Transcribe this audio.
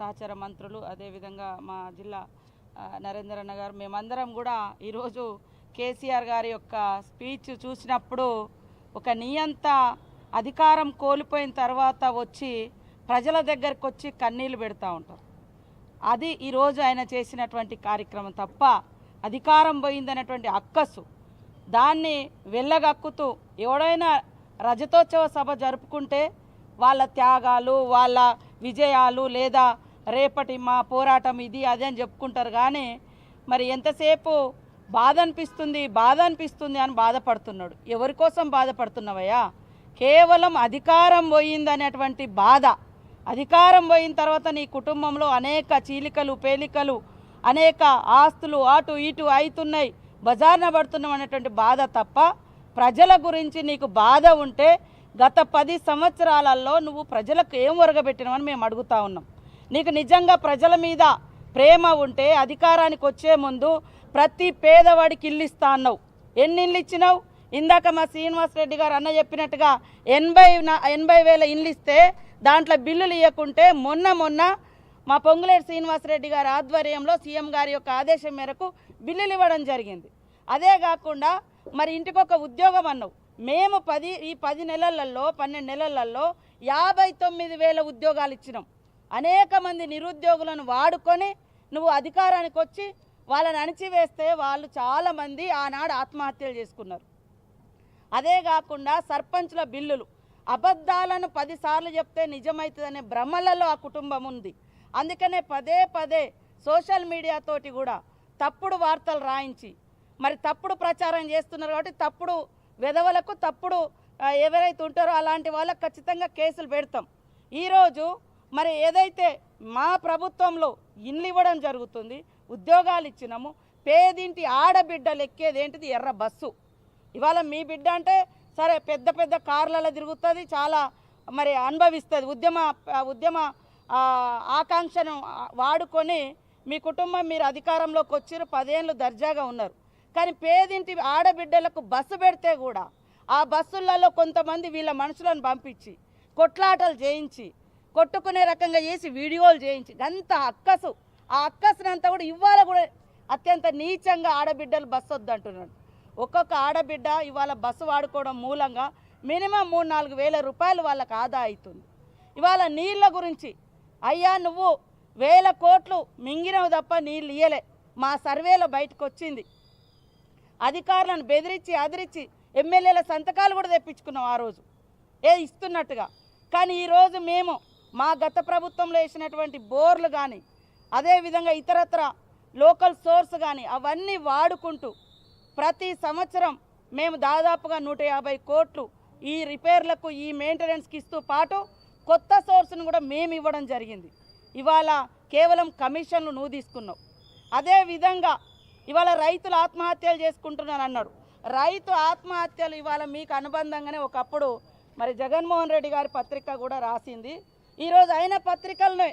సహచర మంత్రులు అదేవిధంగా మా జిల్లా నరేందర్ అన్న గారు మేమందరం కూడా ఈరోజు కేసీఆర్ గారి యొక్క స్పీచ్ చూసినప్పుడు ఒక నియంత అధికారం కోల్పోయిన తర్వాత వచ్చి ప్రజల దగ్గరకు వచ్చి కన్నీళ్లు పెడతా ఉంటారు. అది ఈరోజు ఆయన చేసినటువంటి కార్యక్రమం తప్ప అధికారం పోయిందనేటువంటి అక్కసు దాన్ని వెళ్ళగక్కుతూ ఎవడైనా రజతోత్సవ సభ జరుపుకుంటే వాళ్ళ త్యాగాలు వాళ్ళ విజయాలు లేదా రేపటి మా పోరాటం ఇది అదే అని చెప్పుకుంటారు. కానీ మరి ఎంతసేపు బాధ అనిపిస్తుంది అని బాధపడుతున్నాడు. ఎవరి కోసం బాధపడుతున్నావయ్యా? కేవలం అధికారం పోయిందనేటువంటి బాధ. అధికారం పోయిన తర్వాత నీ కుటుంబంలో అనేక చీలికలు పేలికలు అనేక ఆస్తులు అటు ఇటు అవుతున్నాయి, బజార్న పడుతున్నాం అనేటువంటి బాధ తప్ప ప్రజల గురించి నీకు బాధ ఉంటే గత 10 సంవత్సరాలలో నువ్వు ప్రజలకు ఏం ఒరగబెట్టినావని మేము అడుగుతా ఉన్నాం. నీకు నిజంగా ప్రజల మీద ప్రేమ ఉంటే అధికారానికి వచ్చే ముందు ప్రతి పేదవాడికి ఇల్లు ఇస్తా అన్నావు. ఎన్ని ఇల్లు ఇచ్చినావు? ఇందాక మా శ్రీనివాసరెడ్డి గారు అన్న చెప్పినట్టుగా 80,000 ఇల్లు ఇస్తే దాంట్లో బిల్లులు ఇవ్వకుంటే మొన్న మా పొంగులేటి శ్రీనివాసరెడ్డి గారి ఆధ్వర్యంలో సీఎం గారి యొక్క ఆదేశం మేరకు బిల్లులు ఇవ్వడం జరిగింది. అదే కాకుండా మరి ఇంటికొక ఉద్యోగం అన్నావు. మేము ఈ 10 నెలలలో 12 నెలలలో 59,000 ఉద్యోగాలు ఇచ్చినాం. అనేక మంది నిరుద్యోగులను వాడుకొని నువ్వు అధికారానికి వచ్చి వాళ్ళని అణిచివేస్తే వాళ్ళు చాలామంది ఆనాడు ఆత్మహత్యలు చేసుకున్నారు. అదే కాకుండా సర్పంచ్ల బిల్లులు అబద్ధాలను 10 సార్లు చెప్తే నిజమవుతుందనే భ్రమలలో ఆ కుటుంబం ఉంది. అందుకనే పదే సోషల్ మీడియాతోటి కూడా తప్పుడు వార్తలు రాయించి మరి తప్పుడు ప్రచారం చేస్తున్నారు. కాబట్టి తప్పుడు వెధవలకు తప్పుడు ఎవరైతే ఉంటారో అలాంటి వాళ్ళకు ఖచ్చితంగా కేసులు పెడతాం. ఈరోజు మరి ఏదైతే మా ప్రభుత్వంలో ఇల్లు ఇవ్వడం జరుగుతుంది, ఉద్యోగాలు ఇచ్చినాము, పేదింటి ఆడబిడ్డలు ఎక్కేది ఏంటిది ఎర్ర బస్సు. ఇవాళ మీ బిడ్డ అంటే సరే పెద్ద కార్లలో తిరుగుతుంది, చాలా మరి అనుభవిస్తుంది. ఉద్యమ ఆకాంక్షను వాడుకొని మీ కుటుంబం మీరు అధికారంలోకి వచ్చారు, 10 ఏళ్ళు దర్జాగా ఉన్నారు. కానీ పేదింటి ఆడబిడ్డలకు బస్సు పెడితే కూడా ఆ బస్సులలో కొంతమంది వీళ్ళ మనుషులను పంపించి కొట్లాటలు చేయించి కొట్టుకునే రకంగా చేసి వీడియోలు చేయించి అంత అక్కసు, ఆ అక్కసునంతా కూడా ఇవాళ కూడా అత్యంత నీచంగా ఆడబిడ్డలు బస్సు వద్దంటున్నాడు. ఒక్కొక్క ఆడబిడ్డ ఇవాళ బస్సు వాడుకోవడం మూలంగా మినిమం 3-4 వేల రూపాయలు వాళ్ళకి ఆదా అవుతుంది. ఇవాళ నీళ్ళ గురించి అయ్యా నువ్వు 1000 కోట్లు మింగినవు తప్ప నీళ్ళు ఇయ్యలే. మా సర్వేలో బయటకు వచ్చింది. అధికారులను బెదిరించి అదిరించి ఎమ్మెల్యేల సంతకాలు కూడా తెప్పించుకున్నాం ఆ రోజు ఇస్తున్నట్టుగా. కానీ ఈరోజు మేము మా గత ప్రభుత్వంలో వేసినటువంటి బోర్లు కానీ అదేవిధంగా ఇతరత్ర లోకల్ సోర్స్ కానీ అవన్నీ వాడుకుంటూ ప్రతి సంవత్సరం మేము దాదాపుగా 150 కోట్లు ఈ రిపేర్లకు ఈ మెయింటెనెన్స్కి ఇస్తూ పాటు కొత్త సోర్స్ను కూడా మేము ఇవ్వడం జరిగింది. ఇవాళ కేవలం కమిషన్లు నువ్వు తీసుకున్నావు. అదేవిధంగా ఇవాళ రైతులు ఆత్మహత్యలు చేసుకుంటున్నాను అన్నాడు. రైతు ఆత్మహత్యలు ఇవాళ మీకు అనుబంధంగానే ఒకప్పుడు మరి జగన్మోహన్ రెడ్డి గారి పత్రిక కూడా రాసింది. ఈరోజు అయిన పత్రికలనే